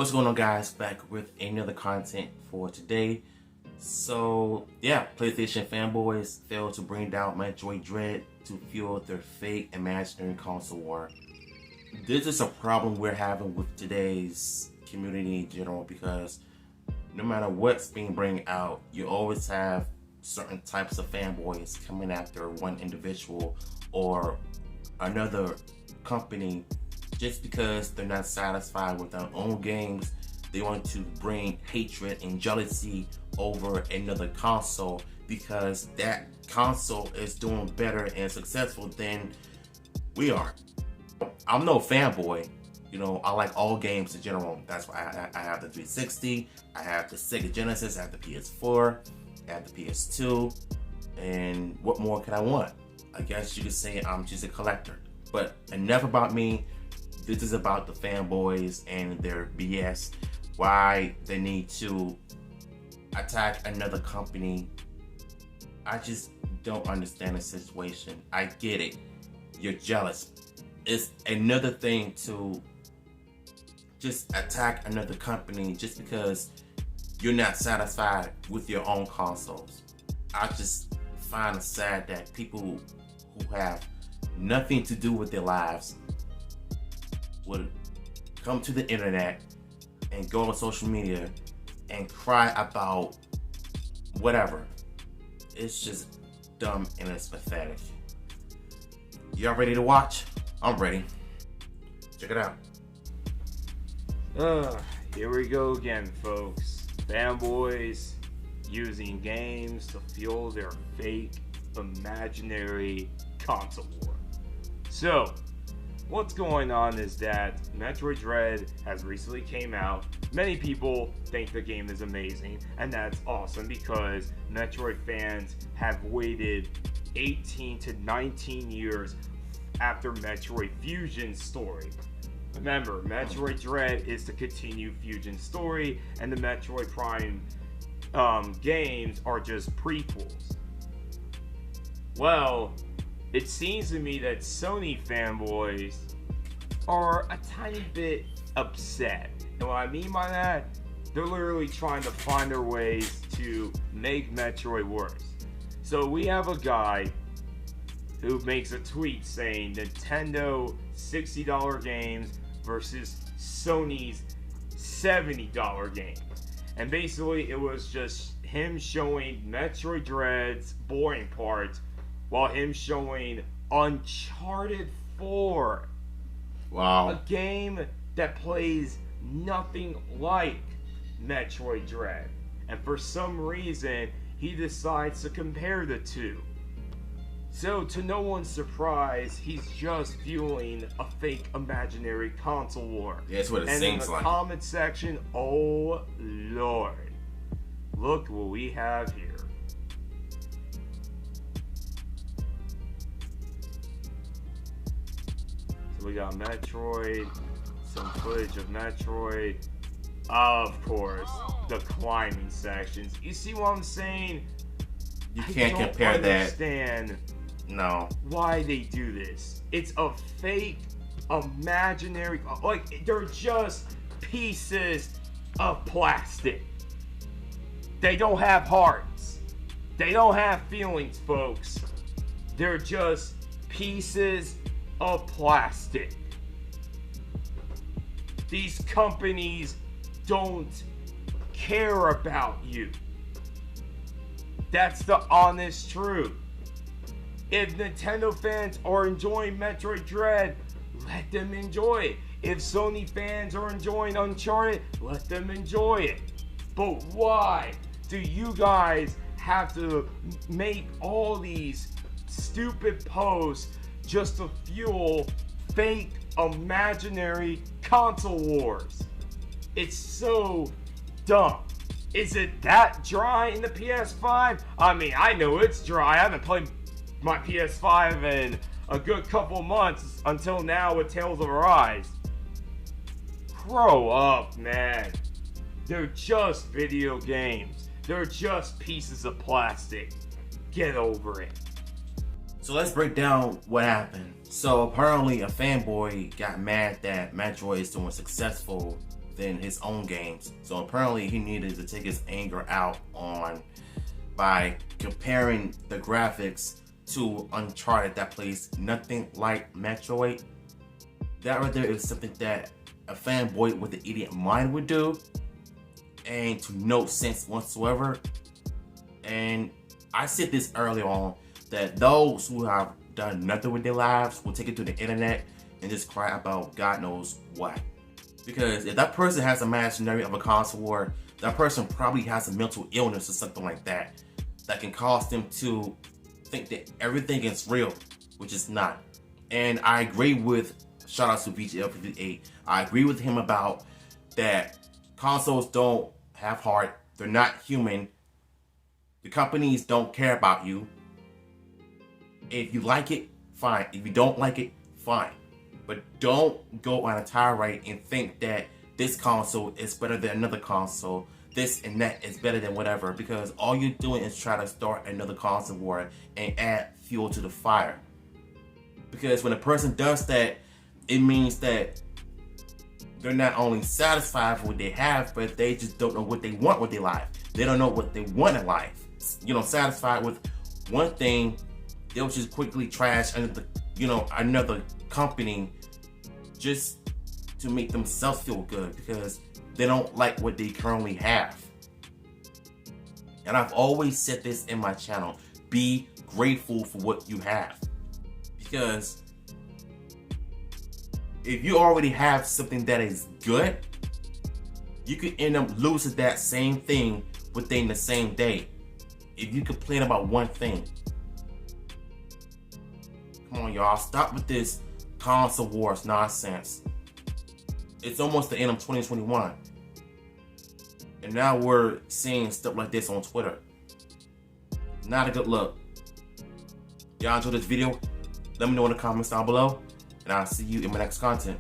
What's going on, guys? Back with another content for today. So yeah, PlayStation fanboys failed to bring down Metroid Dread to fuel their fake imaginary console war. This is a problem we're having with today's community in general, because no matter what's being brought out, you always have certain types of fanboys coming after one individual or another company just because they're not satisfied with their own games. They want to bring hatred and jealousy over another console because that console is doing better and successful than we are. I'm no fanboy, you know, I like all games in general. That's why I have the 360, I have the Sega Genesis, I have the PS4, I have the PS2, and what more can I want? I guess you could say I'm just a collector. But enough about me. This is about the fanboys and their BS. Why they need to attack another company. I just don't understand the situation. I get it. You're jealous. It's another thing to just attack another company just because you're not satisfied with your own consoles. I just find it sad that people who have nothing to do with their lives would come to the internet and go on social media and cry about whatever. It's just dumb and it's pathetic. Y'all ready to watch? I'm ready. Check it out. Here we go again, folks. Fanboys using games to fuel their fake imaginary console war. So, what's going on is that Metroid Dread has recently came out. Many people think the game is amazing, and that's awesome because Metroid fans have waited 18 to 19 years after Metroid Fusion's story. Remember, Metroid Dread is the continued Fusion story, and the Metroid Prime games are just prequels. Well, it seems to me that Sony fanboys are a tiny bit upset. And what I mean by that, they're literally trying to find their ways to make Metroid worse. So we have a guy who makes a tweet saying Nintendo $60 games versus Sony's $70 games. And basically it was just him showing Metroid Dread's boring parts while him showing Uncharted 4. Wow. A game that plays nothing like Metroid Dread. And for some reason, he decides to compare the two. So, to no one's surprise, he's just fueling a fake imaginary console war. Yeah, that's what it and seems in the like. comment section, oh Lord. Look what we have here. We got Metroid, some footage of Metroid, of course, the climbing sections. You see what I'm saying? You can't compare that. I don't understand why they do this. It's a fake, imaginary, like they're just pieces of plastic. They don't have hearts. They don't have feelings, folks. They're just pieces of plastic. These companies don't care about you. That's the honest truth. If Nintendo fans are enjoying Metroid Dread, let them enjoy it. If Sony fans are enjoying Uncharted, let them enjoy it. But why do you guys have to make all these stupid posts just to fuel fake imaginary console wars? It's so dumb. Is it that dry in the PS5? I mean, I know it's dry. I haven't played my PS5 in a good couple months until now with Tales of Arise. Grow up, man. They're just video games. They're just pieces of plastic. Get over it. So let's break down what happened. So apparently a fanboy got mad that Metroid is doing successful than his own games. So apparently he needed to take his anger out on by comparing the graphics to Uncharted that plays nothing like Metroid. That right there is something that a fanboy with an idiot mind would do, and to no sense whatsoever. And I said this early on, that those who have done nothing with their lives will take it to the internet and just cry about God knows what. Because if that person has imaginary of a console war, that person probably has a mental illness or something like that can cause them to think that everything is real, which is not. And I agree with, shout out to VGL58, I agree with him about that consoles don't have heart, they're not human, the companies don't care about you. If you like it, fine. If you don't like it, fine. But don't go on a tirade and think that this console is better than another console, this and that is better than whatever, because all you're doing is try to start another console war and add fuel to the fire. Because when a person does that, it means that they're not only satisfied with what they have, but they just don't know what they want with their life. They don't know what they want in life. You know, satisfied with one thing, they'll just quickly trash another, another company just to make themselves feel good because they don't like what they currently have. And I've always said this in my channel, be grateful for what you have. Because if you already have something that is good, you could end up losing that same thing within the same day. If you complain about one thing. Come on, y'all, stop with this console wars nonsense. It's almost the end of 2021. And now we're seeing stuff like this on Twitter. Not a good look. Y'all enjoyed this video? Let me know in the comments down below. And I'll see you in my next content.